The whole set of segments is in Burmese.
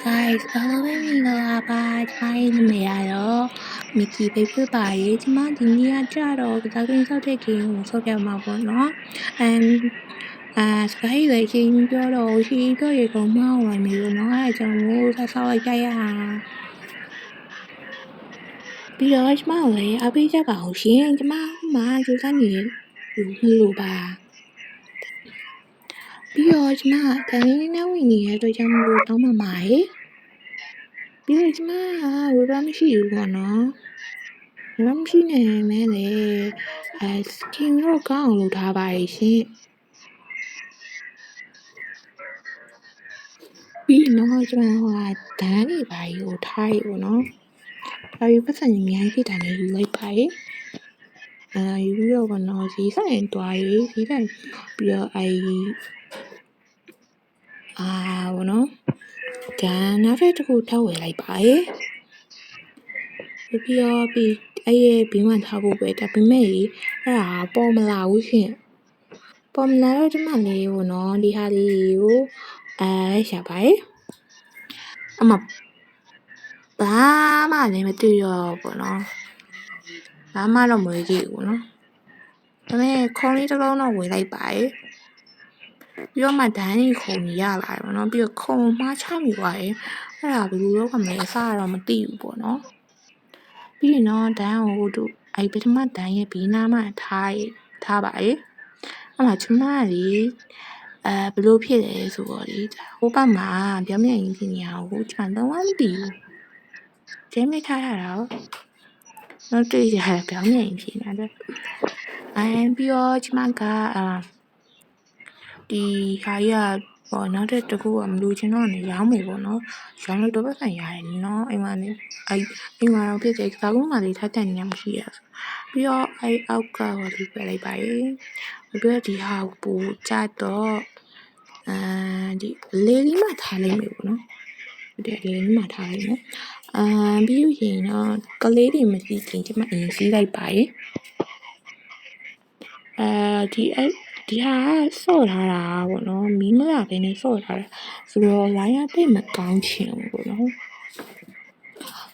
guys, hello everyone. Hi, Maya. Mickey baby bye. ကျမဒီနေ့ကကြတော့ကစားကွင်းဆောက်တဲ့ game ကိုဆောက်ပြမှာပေါ့နော် and sky လည်းချင်းပြောတော့ရှိတော့ရေကောင်မအောင်လိုက်မျိုးနော်အဲကြောင့်မို့ဆောက်လိုက်ကြရပြီးတော့ကျမလည်းအပေးကြပါအောင်ရှင်ကျမမှကြိုးစားနေလို့ပါပြီးတော့ကျမတန်လေးနဲ့ဝင်နေတဲ့အတွက်ကြောင့်မို့တောင်းပန်ပါတယ်ပြီးတော့ကျမကဝေဘာမရှိဘူးပေါ့နော်ဝေဘာမရှိနေမဲလေskin တော့ကောင်းအောင်လုပ်ထားပါရဲ့ရှင်ပြီးတော့ကျမဟိုဒန်းနေပါရီကိုထားရပေါ့နော်ဒါပြီးပတ်စံအများကြီးတန်းနေယူလိုက်ပါရဲ့ယူပြီးတော့ပေါ့နော်ဈေးဆိုင်တွားရေးဈေးဆိုင်ပြီးတော့ဘောနော်ဒါနောက်ထပ်တစ်ခုထောက်ဝယ်လိုက်ပါရဲ့ပြီးတော့အဲ့ရဲ့ဘီမန်ထားဖို့ပဲဒါပေမဲ့အဲ့ဒါပေါ်မလာဘူးရှင်ပေါ်မလာတော့ဒီမှာလေးဘောနော်ဒီဟာလေးကိုရှာပါရဲ့အမဘာမှလည်းမတွေ့တော့ဘောနော်ဘာမှတော့မဝေးကြည့်ဘူးနော်ဒါပေမဲ့ခေါင်းလေးတစ်လုံးတော့ဝေလိုက်ပါရဲ့ပြီးတော့မှဒန်းကြီးခုံရလာတယ်ပေါ့နော်ပြီးတော့ခုံမှားချမိသွားတယ်အဲ့ဒါဘယ်လိုလုပ်ရမလဲအစားတော့မသိဘူးပေါ့နော်ပြီးရင်တော့ဒန်းကိုတို့ပထမဒန်းရဲ့ဘေးနားမှာထားပါရဲ့အဲ့မှာကျမလေးဘယ်လိုဖြစ်လဲဆိုတော့လေဟိုဘက်မှာပြောင်းပြန်ရင်းဖြစ်နေရကိုကျမလုံးဝမသိဘူးကျင်းမထားရတာတော့တွေ့ရတာပြောင်းပြန်ရင်းဖြစ်နေတာပြီးတော့ကျမကဒီဟာရပေါ့နောက်တစ်ခုကမလို့ချင်တော့နေရောင်းမယ်ပေါ့နော်ရောင်းလို့တော့ပတ်စံရတယ်နော်အိမ်မှာနေအိမ်မှာတော့ဖြစ်တဲ့သာကုန်းမှာလေးထားတဲ့နေရာမရှိရပြီးတော့အောက်ကဟိုဒီပြလိုက်ပါရေပြီးတော့ဒီဟာပူကြတော့ဒီလေးလေးမှထားလိုက်မယ်ပေါ့နော်ဒီလေးလေးမှထားလိုက်မယ်ပြီးရင်တော့ကလေးတွေမရှိခင်ကျမအရင်စီးလိုက်ပါရေဒီဟာဆော့ထားတာပေါ့နော်မီးမလာဘဲနဲ့ဆော့ထားတာဆိုတော့လိုင်းရတိတ်မကောင်းချင်ဘူးပေါ့နော်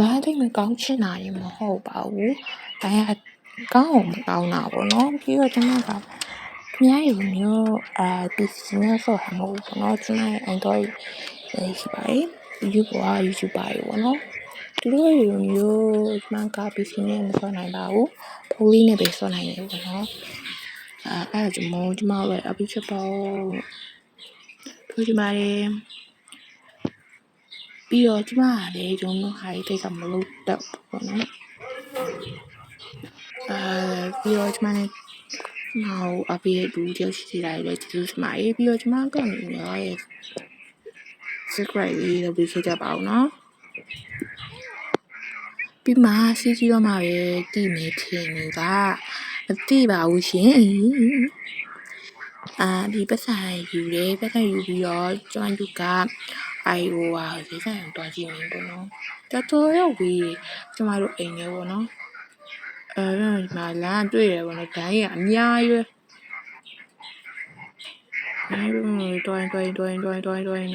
လိုင်းတိတ်မကောင်းချင်တာရင်မဟုတ်ပါဘူးလိုင်းရကောင်းအောင်မကောင်းတာပေါ့နော်ပြီးတော့ကျွန်မကများရုံမျိုးPC နဲ့ဆော့ထားမှာပေါ့နော်ကျွန်မ Android ရှိပါတယ် YouTube က YouTube ပါရေပေါ့နော်ဒီလိုမျိုးကျွန်မက PC နဲ့မဆော့နိုင်ပါဘူးဖုန်းလေးနဲ့ပဲဆော့နိုင်တယ်ပေါ့နော်အဲ့ဒါကြောင့်ကျမတို့အပိချက်ပေါ့ထိုးကြပါလေပြီးတော့ကျမကလည်းကျွန်တော်ဟာတိတ်ကမလုပ်တော့ပေါ့နော်ပြီးတော့ကျမနဲ့အပိရဲ့ဒူတယောက်ရှိလာတယ်ကျေးဇူးတင်ပါတယ်ပြီးတော့ကျမကနေရဲ့ subscribe လေးလုပ်ပေးခဲ့ကြပါဦးနော်ပြီးမှစီးကြည့်တော့မှပဲတည်နေထင်နေတာမသိပါဘူးရှင်ဒီပတ်စံယူတယ်ပတ်စံယူပြီးတော့ကျွမ်းယူကဈေးဆိုင်တွားကြည့်နေပေါ့နော်တော်ရောက်ပြီးကျမတို့အိမ်ထဲပေါ့နော်ဒီမှာလမ်းတွေ့ရပေါ့နော်ဒိုင်းရအများကြီးပဲတွိုင်း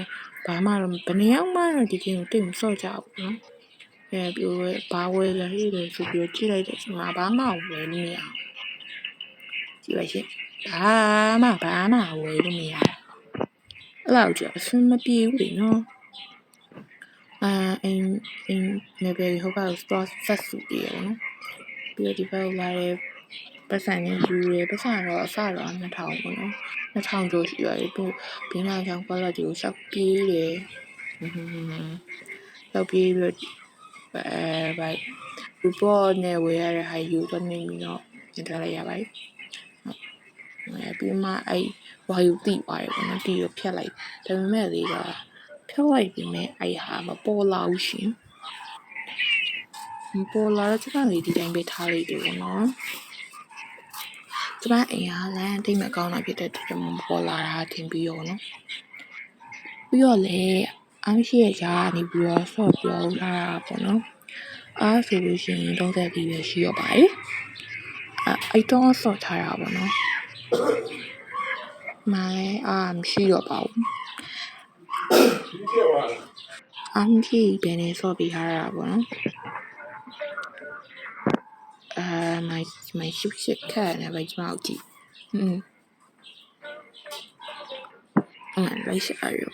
ဘာမှတော့ဘယ်နေအောင်မှတော့ဒီကင်းကိုတိတ်မစော့ကြဘူးနော်ပြီးတော့ဘာဝယ်လဲဆိုပြီးကြည့်လိုက်တဲ့အချိန်မှာဘာမှဝယ်လို့မရအောင်ကြည့်ပါရှင်ဘာမှဝယ်လို့မရအဲ့လောက်ကျအဆင်မပြေဘူးလေနော်အိမ်နယ်ပယ်ဟိုဘက် store ဆက်စုရယ်နော်ပြီးတော့ဒီဘက်လာတဲ့ပတ်စံနဲ့ယူရယ်ပတ်စံတော့အစတော့2000ပေါ့နော်2000ကျော်ရှိရတယ်ပြီးဘင်းလာချောင်း quality ကိုရှောက်ပြေးတယ်ရှောက်ပြေးပြီးတော့report နဲ့ဝယ်ရတဲ့ဟာယူတော့နေပြီးတော့တင်ထားလိုက်ရပါတယ်ပြီးမှဝါယူတိသွားတယ်ပေါ့နော်တီကိုဖြတ်လိုက်ဒါပေမဲ့လေးကဖြတ်လိုက်ပြီးမဲ့ဟာမပေါ်လာဘူးရှင်မပေါ်လာတော့ကျမလေးဒီတိုင်းပဲထားလိုက်တယ်ပေါ့နော်ကျမအိမ်ဟာလမ်းတိတ်မကောင်းတာဖြစ်တဲ့အတွက်မပေါ်လာတာထင်ပြီးရောနော်ပြီးတော့လေအားမရှိရကြနေပြီးတော့ဆော့ပြောလာတာပေါ့နော်ဆိုလို့ရှိရင်34ပဲရှိရပါတယ်တော့ဆော့ထားတာပေါ့နော်မရှိတော့ပါဘူး 암기 변에 수업이 하라고 my shikshaka na bai ma uti bai sha yo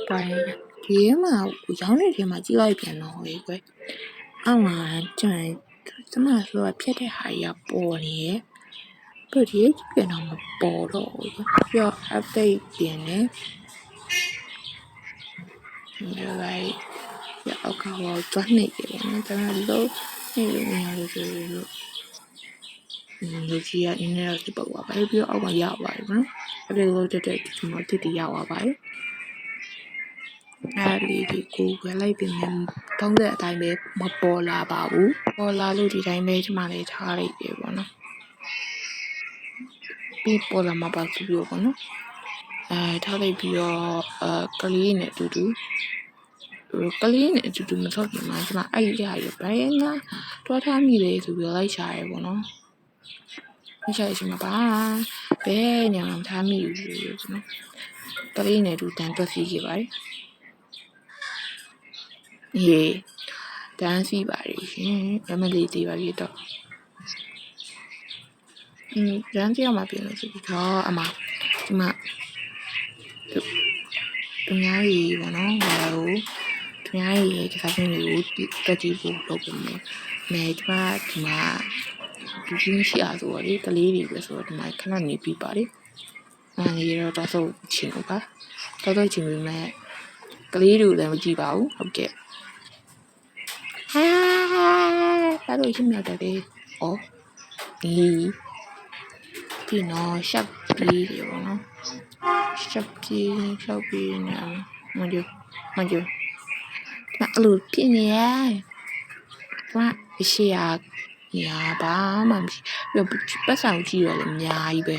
baiဒီမှာရောင်းတဲ့ထဲမှာကြီးလိုက်ပြန်တော့ဟိုကွယ်အောက်မှာကျွန်တော်ဆိုဖြတ်တဲ့ဟာကြီးပေါ်နေရပြီးဒီပြန်တော့မပေါ်တော့ဘူးပြီးတော့ update ပြန်နေဒီလိုက်အောက်ကဟိုသွားနေတယ်နော်ကျွန်တော်လို့နေလို့မရလို့ဆိုလို့လူကြီးကနည်းနည်းတော့ဒီပုတ်ပါပဲပြီးတော့အောက်မှာရောက်ပါတယ်နော်အဲ့ဒီလိုတက်ဒီမှာတစ်တည်ရောက်ပါပါတယ်အဲ့ဒီကိုဝယ်လိုက်ပြင်မယ်တောင်းတဲ့အတိုင်းပဲမပေါ်လာပါဘူးပေါ်လာလို့ဒီတိုင်းပဲဒီမှာလေးထားလိုက်ပြီပေါ့နော်ပြီးပေါ်လာမှာပါသူပြောပေါ့နော်ထားလိုက်ပြီးတော့ကလေးနဲ့အတူတူကလေးနဲ့အတူတူမဆောက်ပြင်မှာဒီမှာအဲ့ရရဘယ်ငါတွားထားမိလေဆိုပြီးလိုက်ရှာရဲပေါ့နော်မရှာရရှိမှာပါဘယ်ညမှာထားမိဘူးဆိုနော်ကလေးနဲ့တူတန်တွက်စီခဲ့ပါတယ်ရေတန်းစီပါရရှင်အမလေးသေးပါပြီတော့တန်းစီအောင်မပြင်လို့ဆိုပြီးတော့အမဒီမှာသူများကြီးပေါ့နော်ဟိုသူများကြီးဒီစားချင်းတွေကိုတက်ကြည့်ဖို့လုပ်ပုံနဲ့ဒီမှာဒီချင်းရှိအားဆိုတော့လေကလေးတွေပဲဆိုတော့ဒီမှာခဏနေပြီးပါတယ်နေတော့ဆိုချင်းပါတော့ချင်းပြီးမဲ့ကလေးတွေလည်းမကြည့်ပါဘူးဟုတ်ကဲ့ဟာဒါတို့ရှင်းရတယ်လေဒီနော်ရှက်ပြီးရောနော်ရှက်ပြီးနေမကြည့်အဲ့လိုပြင်းနေရရှိရညာပါမှမရှိပြီးပတ်ဆောင်ကြည့်ရလေအများကြီးပဲ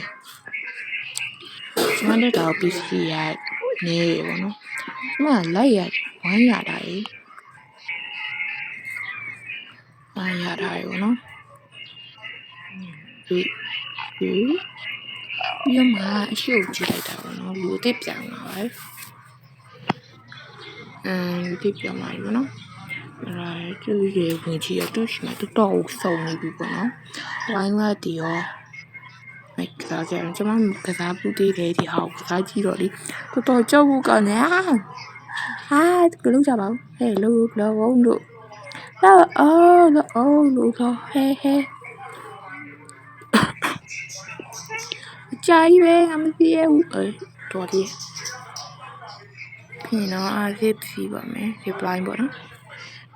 ကျွန်တော်တို့ပစ္စည်းရနေပေါ့နော်ဒီမှာလိုက်ရဝိုင်းရတာလေရတာရောနော်ပြီးမှအရှိကိုကြည့်လိုက်တာပေါ့နော်လူအစ်ပြောင်းလာပါတယ်လူအစ်ပြောင်းလာပြီပေါ့နော်အဲ့ဒါသူရဲ့ဝင်ကြီးရတူးရှိမှတော့စုံနေပြီပေါ့နော်ဝိုင်းလာတီရောကစားကြကျွန်မကစားပူသေးတယ်ဒီဟာကစားကြည့်တော့လေတော်ကြောက်ဖို့ကနေကလုံးကြပါဦးဟဲ့လို့လို့ဝုန်းတို့လို့ဟဲအကြိုက်ပဲငါမသိရဘူးတော်ဒီပြင်တော့အားဖြစ်ပြီပါမယ် reply ပေါ့နော်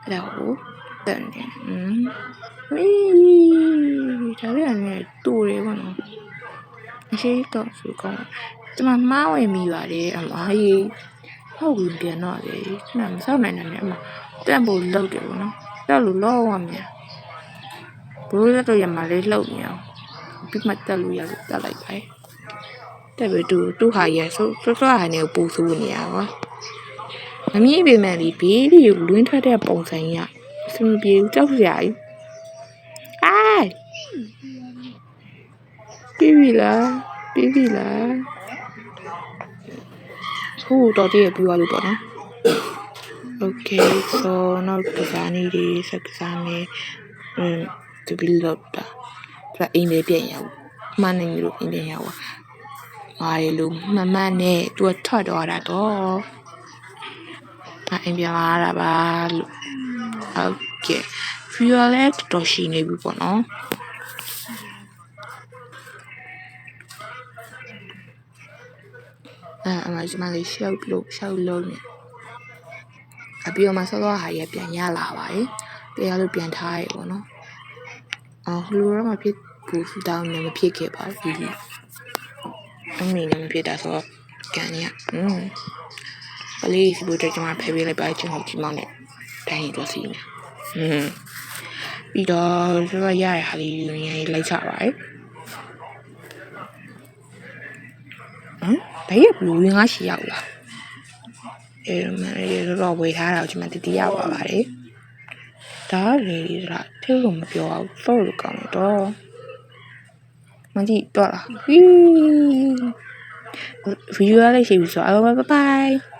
အဲ့ဒါကိုတန်တယ်ဒါလည်းနဲ့တူတယ်ပေါ့နော်ရှိတော့ဆိုကောင်းကျွန်မမှားဝင်မိပါတယ်အမကြီးဟုတ်ပြီပြန်တော့လေခဏမဆောက်နိုင်တယ်အမတန့်ဖို့လောက်တယ်ပေါ့နော်တက်လို့လောရမယ်ဘိုးရတော့ရမလေးလှုပ်နေအောင်ပြီးမှတက်လို့ရလို့တက်လိုက်ပါတက်ပြီးသူ့ဟာရဆိုဟာနေကိုပူဆိုးနေရပါမမြင်ပေမဲ့ဒီဘေးလေးကိုလွင်းထွက်တဲ့ပုံစံကြီးအဆင်ပြေကြောက်စရာကြီးပြီးပြီလားဟိုတော့တည်းပြီးသွားလို့ပေါ့နော် Okay so နောက်ကစားနေတယ်စကစားနေသူပြီးတော့ဒါအိမ်လေးပြန်ရောက်မှန်နေလို့အိမ်ပြန်ရောက်ပါရလို့မမနဲ့သူထွက်သွားတာတော့အိမ်ပြန်လာတာပါလို့ Okay violet တော့ရှိနေပြီပေါ့နော်အမကျမလေးရှောက်လုံးနေအပြီးတော့မှဆောဟာရပြန်ရလာပါတယ်ပြန်လို့ပြန်ထားရပေါ့နော်ဟိုလိုတော့မဖြစ်ဘူးသူတောင်းနေမဖြစ်ခဲ့ပါဘူးအမေလည်းမဖြစ်တာဆိုတော့ကန်ရကလေးစီဖို့ကျမဖယ်ပေးလိုက်ပါချင်းဟုတ်ကြီးမောင်းနဲ့တိုင်းတော့စီနေပြီးတော့ဆိုတော့ရရဟာလေးယူနေလိုက်ချပါတယ်ဘယ်ဘလူးငါရှိရောက်လားတော့ဝေထားတာကိုကျွန်မတတိယပါပါတယ်ဒါလေဒါထဲလို့မပြောအောင်စောလို့ကောင်းတော့မကြည့်တော့လားဗီဒီယိုလေးရှိပြီဆိုတော့ bye bye